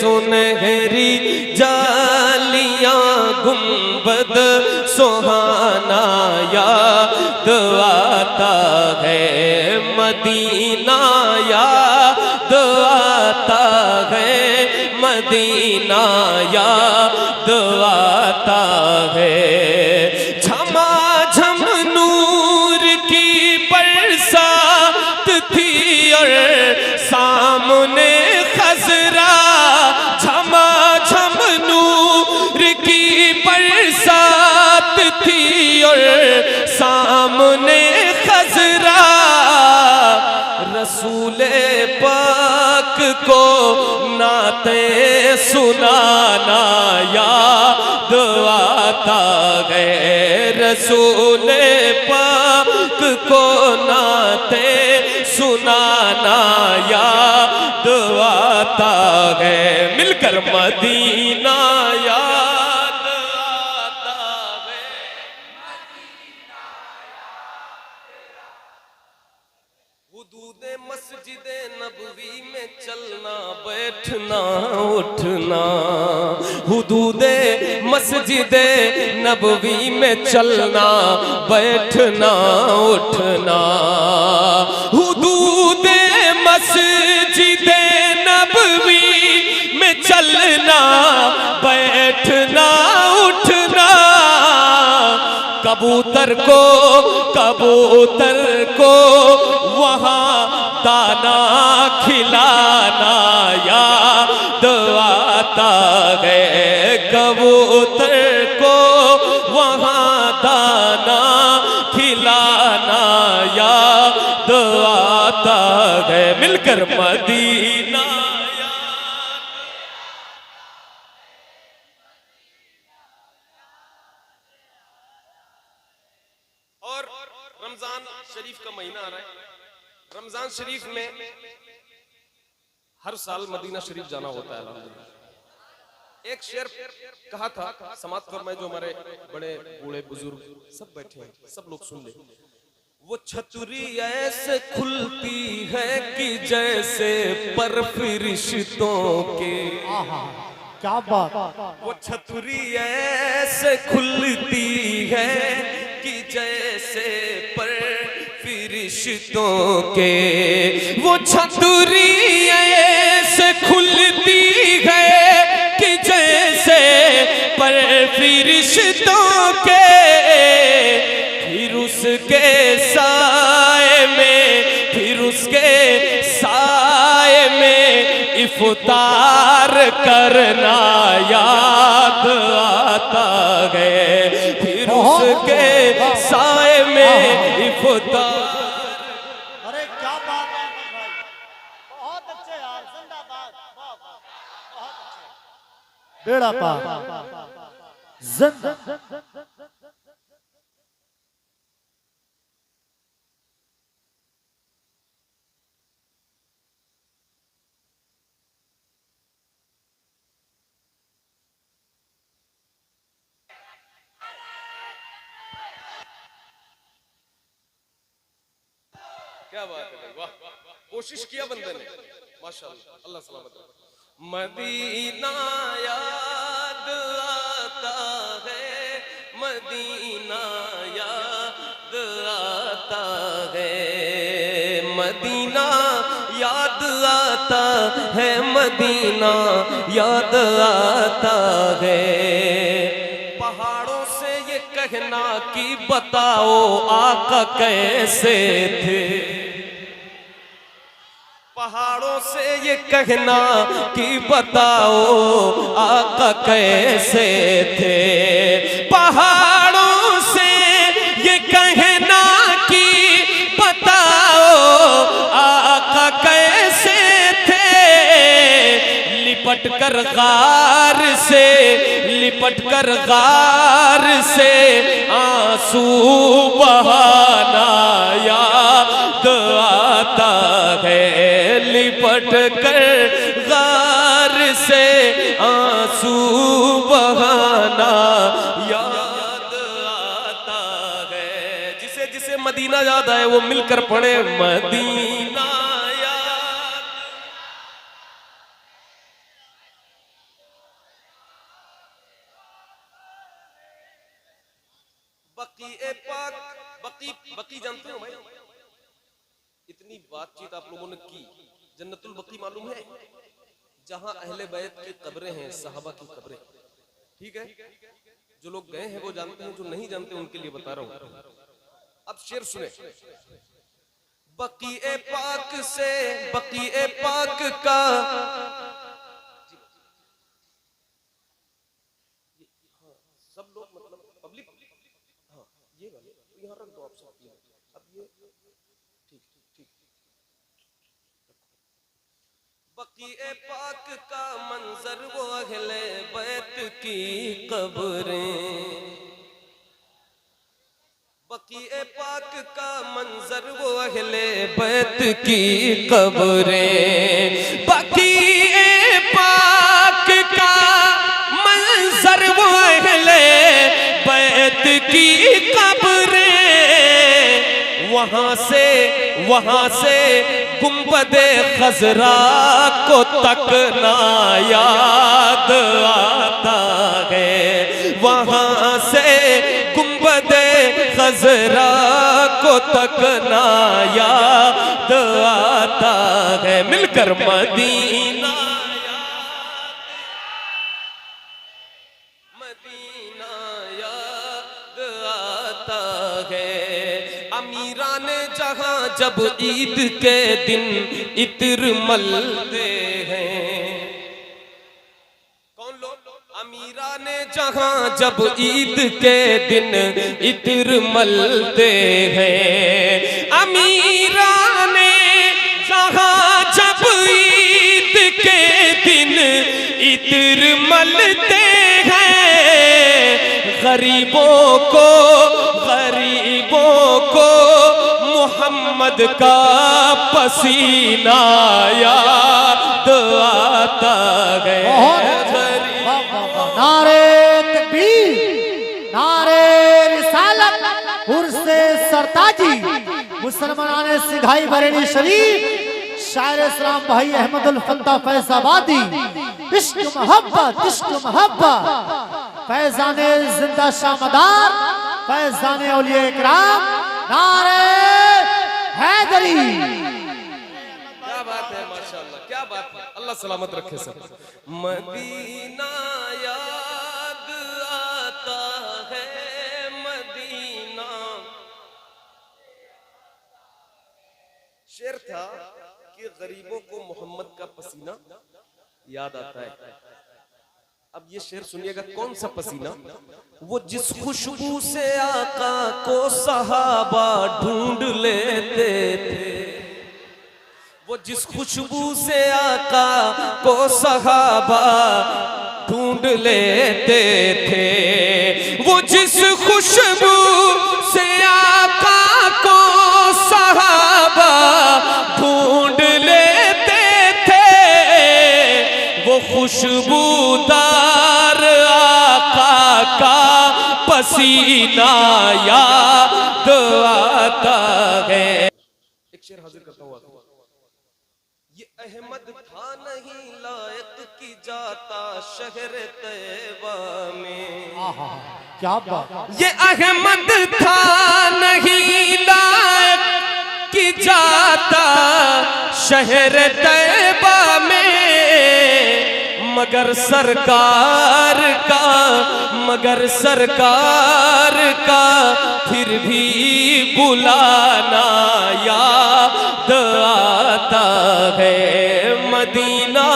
सुनहरी जालियां गुंबद सुहाना याद आता है मदीना याद आता है मदीना याद आता है। झमाझम नूर की बरसात थी और सामने खजरा, झमाझम नूर की बरसात थी और सामने खजरा। रसूले पाक को नाते सुनाना याद आता है, रसूले पाक को नाते सुनाना याद आता है। मिलकर मदीना याद आता है। हुदूद मस्जिद नबवी में चलना बैठना उठना, हुदूद मस्जिद नबवी में चलना बैठना उठना, हुदूद मस्जिद नबवी में चलना बैठना उठना। कबूतर को वहाँ दाना खिलाना याद आता है, कबूतर को वहाँ दाना खिलाना याद आता है। मिलकर मदीना और रमजान शरीफ का महीना आ रहा है। रमजान शरीफ में हर साल मदीना शरीफ जाना होता है अल्हम्दुलिल्लाह। एक शेर कहा था समात फरमाए, जो हमारे बड़े बूढ़े बुजुर्ग सब बैठे हैं, सब लोग सुन ले। वो छतरी ऐसे खुलती है कि जैसे पर फरिश्तों के, क्या बात। वो छतरी ऐसे खुलती है कि जैसे पर फरिश्तों के, वो छतरी ऐसे खुलती है कि जैसे पर फरिश्तों के। फिर उसके साए में, फिर उसके साए में इफ्तार करना याद आता है, फिर उसके साए में इफ्तार। अरे क्या बात है भाई, बहुत अच्छे यार, जिंदाबाद, बहुत अच्छे। बेड़ा पार जिंदा। क्या बात है भाई, वाह, कोशिश किया बंदे ने, माशाअल्लाह, अल्लाह सलामत रखे। मदीना याद आता है, मदीना याद आता है, मदीना याद आता है, मदीना याद आता है। पहाड़ों से ये कहना कि बताओ आका कैसे थे, पहाड़ों से ये कहना कि बताओ आका कैसे थे, पहाड़ों से ये कहना कि बताओ आका कैसे थे। लिपट कर गार से, लिपट कर गार से आंसू बहाना याद आता है, लिपट कर गार से आंसू बहाना याद आता है। जिसे जिसे मदीना याद आए वो मिलकर पढ़े मदीना याद। बकी पाक, बकी जानते हो भाई? इतनी बातचीत आप लोगों ने की। जन्नतुल बकी मालूम है? जहां अहले बैत की कब्रें हैं, सहाबा की कब्रें। ठीक है, जो लोग गए हैं वो जानते हैं, जो नहीं जानते उनके लिए बता रहा हूं। अब शेर सुने। बकी पाक से, बकी पाक का सब लोग मतलब पब्लिक, हाँ ये वाले तो यहाँ रख दो आप सब। अब ये ठीक ठीक। बकी पाक का मंजर वो अहले बैत की कब्रें, बकी पाक का मंजर वो अहले बैत की कब्रें, बकी पाक का मंजर वो अहले बैत की कब्रें, वहां से गुंबदे खजरा को तकना याद आता है, वहां से गुंबदे खजरा को तकना याद आता है। मिलकर मदीना याद आता है। अमीरान जहां जब ईद के दिन इत्र मलते हैं, कौन लोग? अमीरान जहां जब ईद के दिन इत्र मलते हैं, अमीरान जहां जब ईद के दिन इत्र मलते हैं, गरीबों को मोहम्मद का पसीना याद आता है। नारे तकबीर, नारे रिसालत, उर्से सरताजी, मुसलमानाने सिघाई बरेली शरीफ, शायर इस्लाम भाई अहमदुल फत्ता फैजाबादी, इश्क मोहब्बत, फैजाने जिंदा शामदार, फैजाने औलिया इकराम, नारे हैदरी। क्या बात है, माशाअल्लाह, क्या बात है। अल्लाह सलामत रखे सब। मदीना याद आता है, मदीना। शेर था कि गरीबों को मोहम्मद का पसीना याद आता है। अब ये शेर सुनिएगा, कौन सा पसीना? वो जिस खुशबू से आका को सहाबा ढूंढ लेते थे, वो जिस खुशबू से आका को सहाबा ढूंढ लेते थे, वो जिस खुशबू से आका को सहाबा ढूंढ लेते थे, वो खुशबूदार आका का पसीना याद आता है। एक शेर हाजिर करता हूँ। ये अहमद था नहीं लायक की जाता शहर तैबा में, क्या बात। ये अहमद था नहीं लायक की जाता शहर तैबा में, मगर सरकार का फिर भी बुलाना याद आता है। मदीना